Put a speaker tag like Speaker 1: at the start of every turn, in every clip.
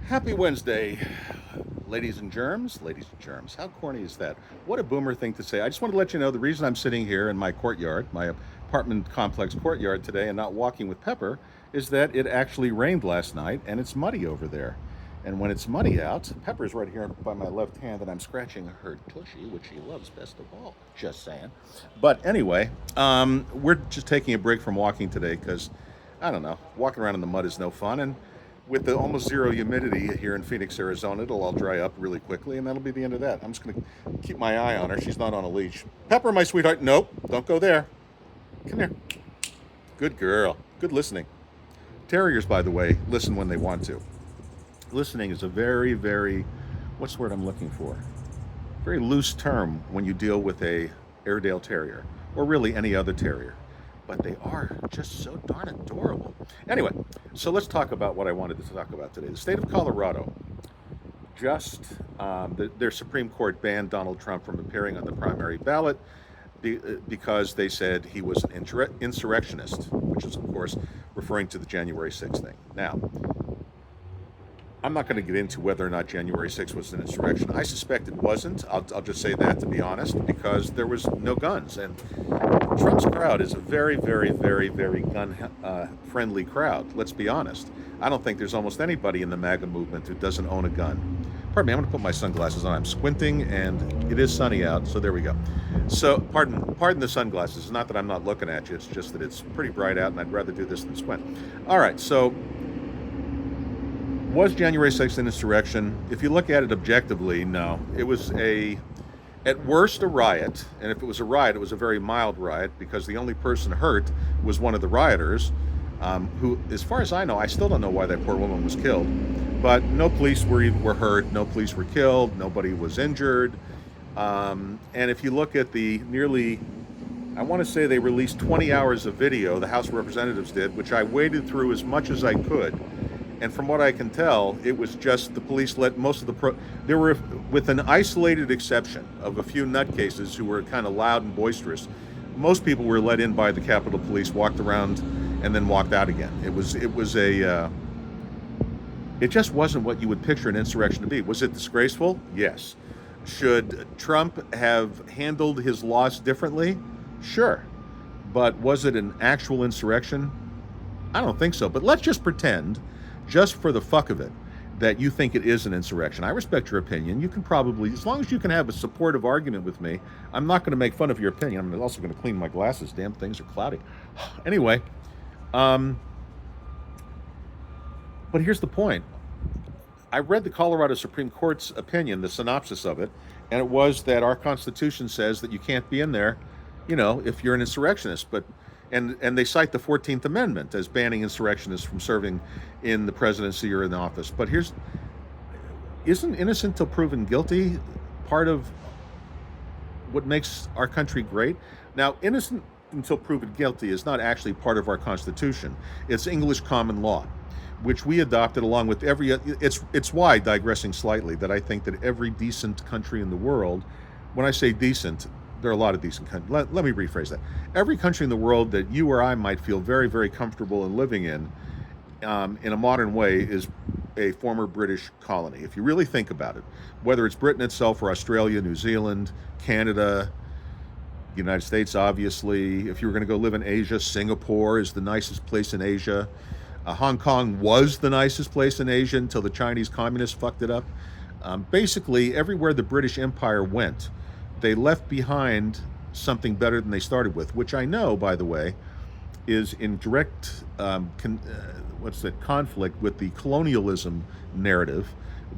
Speaker 1: Happy Wednesday, ladies and germs. Ladies and germs. How corny is that? What a boomer thing to say. I just want to let you know the reason I'm sitting here in my courtyard, my apartment complex courtyard today, and not walking with Pepper is that it actually rained last night and it's muddy over there. And when it's muddy out, Pepper's right here by my left hand, and I'm scratching her tushy, which she loves best of all. Just saying. But anyway, we're just taking a break from walking today because I don't know, walking around in the mud is no fun. And with the almost zero humidity here in Phoenix, Arizona, it'll all dry up really quickly, and that'll be the end of that. I'm just going to keep my eye on her. She's not on a leash. Pepper, my sweetheart. Nope, don't go there. Come here. Good girl. Good listening. Terriers, by the way, listen when they want to. Listening is a very, what's the word I'm looking for? Very loose term when you deal with a Airedale Terrier, or really any other terrier. But they are just so darn adorable. Anyway, so let's talk about what I wanted to talk about today. The state of Colorado just, their Supreme Court banned Donald Trump from appearing on the primary ballot because they said he was an insurrectionist, which is, of course, referring to the January 6th thing. Now, I'm not going to get into whether or not January 6th was an insurrection. I suspect it wasn't. I'll just say that, to be honest, because there was no guns. And Trump's crowd is a very gun friendly crowd. Let's be honest. I don't think there's almost anybody in the MAGA movement who doesn't own a gun. Pardon me, I'm going to put my sunglasses on. I'm squinting, and it is sunny out, so there we go. So, pardon the sunglasses. It's not that I'm not looking at you. It's just that it's pretty bright out, and I'd rather do this than squint. All right, so was January 6th an insurrection? If you look at it objectively, no. It was at worst, a riot. And if it was a riot, it was a very mild riot because the only person hurt was one of the rioters, who, as far as I know, I still don't know why that poor woman was killed. But no police were hurt, no police were killed, nobody was injured. And if you look at the nearly, I want to say they released 20 hours of video, the House of Representatives did, which I waded through as much as I could. And from what I can tell, it was just the police let most of there were, with an isolated exception of a few nutcases who were kind of loud and boisterous, most people were let in by the Capitol Police, walked around, and then walked out again. It just wasn't what you would picture an insurrection to be. Was it disgraceful? Yes. Should Trump have handled his loss differently? Sure. But was it an actual insurrection? I don't think so. But let's just pretend, just for the fuck of it, that you think it is an insurrection. I respect your opinion. You can probably, as long as you can have a supportive argument with me, I'm not going to make fun of your opinion. I'm also going to clean my glasses. Damn things are cloudy. Anyway, but here's the point. I read the Colorado Supreme Court's opinion, the synopsis of it, and it was that our Constitution says that you can't be in there, if you're an insurrectionist. And they cite the 14th Amendment as banning insurrectionists from serving in the presidency or in the office. But isn't innocent till proven guilty part of what makes our country great? Now, innocent until proven guilty is not actually part of our Constitution. It's English common law, which we adopted along with it's why, digressing slightly, that I think that every decent country in the world, when I say decent, there are a lot of decent countries. Let me rephrase that. Every country in the world that you or I might feel very comfortable in living in a modern way, is a former British colony. If you really think about it, whether it's Britain itself or Australia, New Zealand, Canada, the United States, obviously. If you were going to go live in Asia, Singapore is the nicest place in Asia. Hong Kong was the nicest place in Asia until the Chinese communists fucked it up. Basically, everywhere the British Empire went, they left behind something better than they started with, which I know, by the way, is in direct conflict with the colonialism narrative.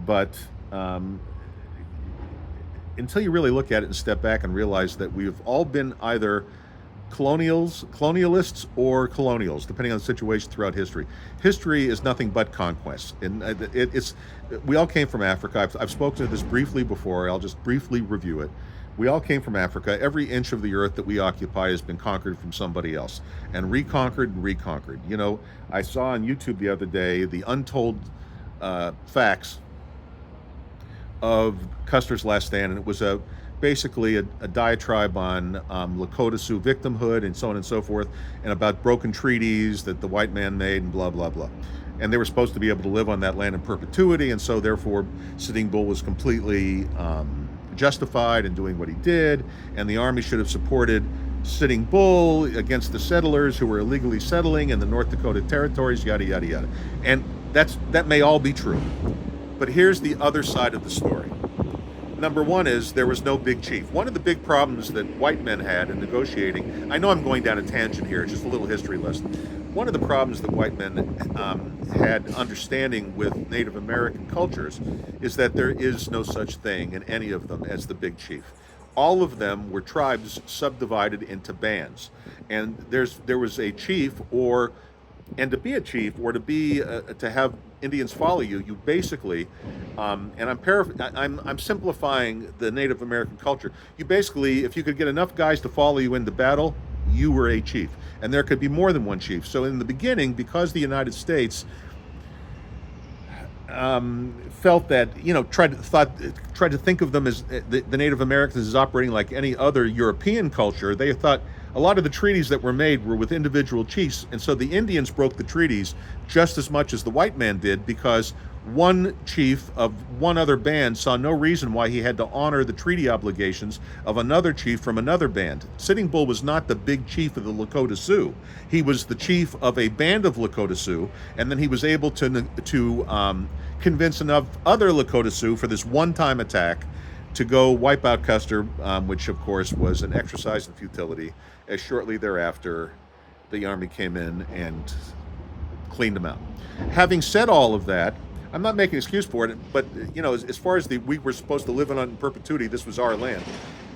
Speaker 1: But until you really look at it and step back and realize that we've all been either colonialists or colonials, depending on the situation throughout history. History is nothing but conquest, and we all came from Africa. I've spoken to this briefly before. I'll just briefly review it. We all came from Africa. Every inch of the earth that we occupy has been conquered from somebody else, and reconquered and reconquered. I saw on YouTube the other day the untold facts of Custer's Last Stand, and it was basically a diatribe on Lakota Sioux victimhood and so on and so forth, and about broken treaties that the white man made and blah, blah, blah. and they were supposed to be able to live on that land in perpetuity, and so therefore Sitting Bull was completely justified in doing what he did, and the army should have supported Sitting Bull against the settlers who were illegally settling in the North Dakota territories, yada yada yada. And that may all be true, but here's the other side of the story. Number one is there was no big chief. One of the big problems that white men had in negotiating, I know I'm going down a tangent here, it's just a little history lesson. One of the problems that white men had understanding with Native American cultures is that there is no such thing in any of them as the big chief. All of them were tribes subdivided into bands, and there was a chief, and to be a chief or to have Indians follow you, you basically, and I'm simplifying the Native American culture. You basically, if you could get enough guys to follow you into battle, you were a chief, and there could be more than one chief. So in the beginning, because the United States felt that, tried to think of them as the Native Americans as operating like any other European culture, they thought a lot of the treaties that were made were with individual chiefs, and so the Indians broke the treaties just as much as the white man did, because one chief of one other band saw no reason why he had to honor the treaty obligations of another chief from another band. Sitting Bull was not the big chief of the Lakota Sioux. He was the chief of a band of Lakota Sioux, and then he was able to convince enough other Lakota Sioux for this one-time attack to go wipe out Custer, which of course was an exercise in futility, as shortly thereafter the Army came in and cleaned them out. Having said all of that, I'm not making an excuse for it, but as far as we were supposed to live on in perpetuity, this was our land.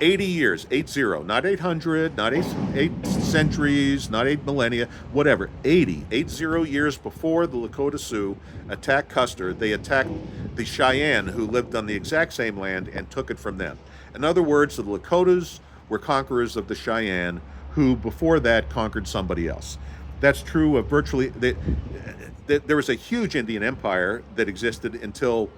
Speaker 1: 80 years, 80, not 800, not eight centuries, not 8 millennia, whatever, 80 years before the Lakota Sioux attacked Custer, they attacked the Cheyenne, who lived on the exact same land, and took it from them. In other words, the Lakotas were conquerors of the Cheyenne, who before that conquered somebody else. That's true of virtually, there was a huge Indian empire that existed until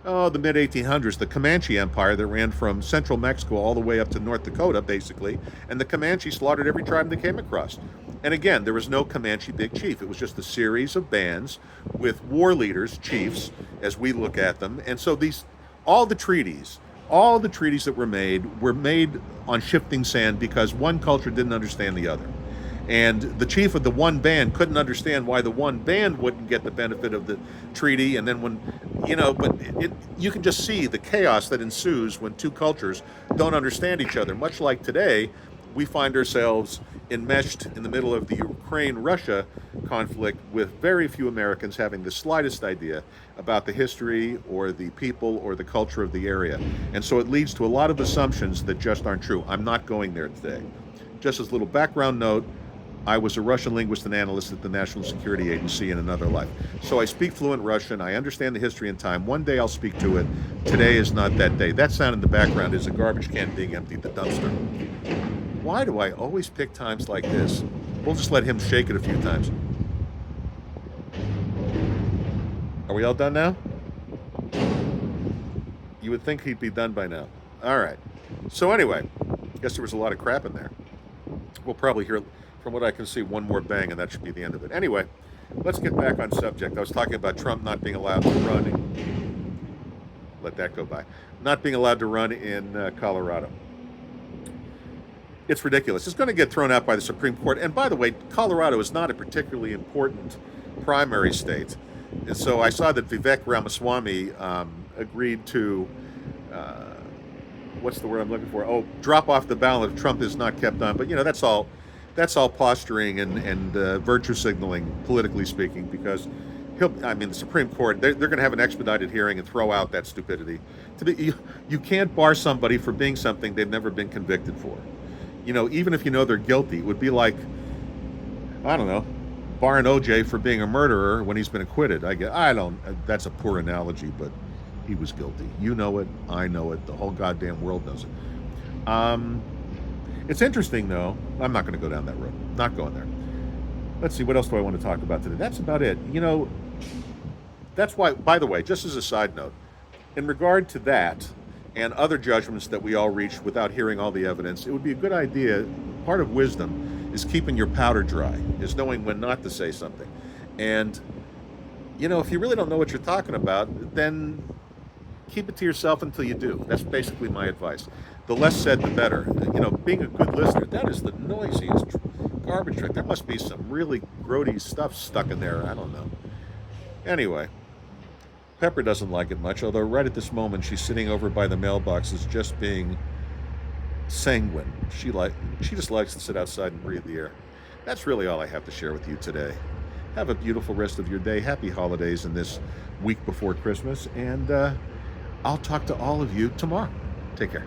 Speaker 1: the mid-1800s, the Comanche Empire, that ran from central Mexico all the way up to North Dakota, basically, and the Comanche slaughtered every tribe they came across. And again, there was no Comanche big chief. It was just a series of bands with war leaders, chiefs, as we look at them. And so all the treaties that were made on shifting sand because one culture didn't understand the other. And the chief of the one band couldn't understand why the one band wouldn't get the benefit of the treaty. And then you can just see the chaos that ensues when two cultures don't understand each other. Much like today, we find ourselves enmeshed in the middle of the Ukraine-Russia conflict with very few Americans having the slightest idea about the history or the people or the culture of the area. And so it leads to a lot of assumptions that just aren't true. I'm not going there today. Just as a little background note, I was a Russian linguist and analyst at the National Security Agency in another life. So I speak fluent Russian. I understand the history and time. One day I'll speak to it. Today is not that day. That sound in the background is a garbage can being emptied, the dumpster. Why do I always pick times like this? We'll just let him shake it a few times. Are we all done now? You would think he'd be done by now. All right. So anyway, I guess there was a lot of crap in there. We'll probably hear, from what I can see, one more bang, and that should be the end of it. Anyway, let's get back on subject. I was talking about Trump not being allowed to run. Let that go by. Not being allowed to run in Colorado. It's ridiculous. It's going to get thrown out by the Supreme Court. And by the way, Colorado is not a particularly important primary state. And so I saw that Vivek Ramaswamy agreed to, what's the word I'm looking for? Oh, drop off the ballot if Trump is not kept on. But, that's all posturing and virtue signaling, politically speaking, because the Supreme Court, they're going to have an expedited hearing and throw out that stupidity. You can't bar somebody for being something they've never been convicted for. Even if you know they're guilty, it would be like, I don't know, barring OJ for being a murderer when he's been acquitted. That's a poor analogy, but he was guilty. You know it, I know it, the whole goddamn world knows it. It's interesting, though. I'm not going to go down that road. Not going there. Let's see, what else do I want to talk about today? That's about it. That's why, by the way, just as a side note, in regard to that and other judgments that we all reach without hearing all the evidence, it would be a good idea. Part of wisdom is keeping your powder dry, is knowing when not to say something. And If you really don't know what you're talking about, then keep it to yourself until you do. That's basically my advice. The less said, the better. Being a good listener, that is the noisiest garbage truck. There must be some really grody stuff stuck in there. I don't know. Anyway, Pepper doesn't like it much, although right at this moment she's sitting over by the mailboxes just being sanguine. She just likes to sit outside and breathe the air. That's really all I have to share with you today. Have a beautiful rest of your day. Happy holidays in this week before Christmas, and I'll talk to all of you tomorrow. Take care.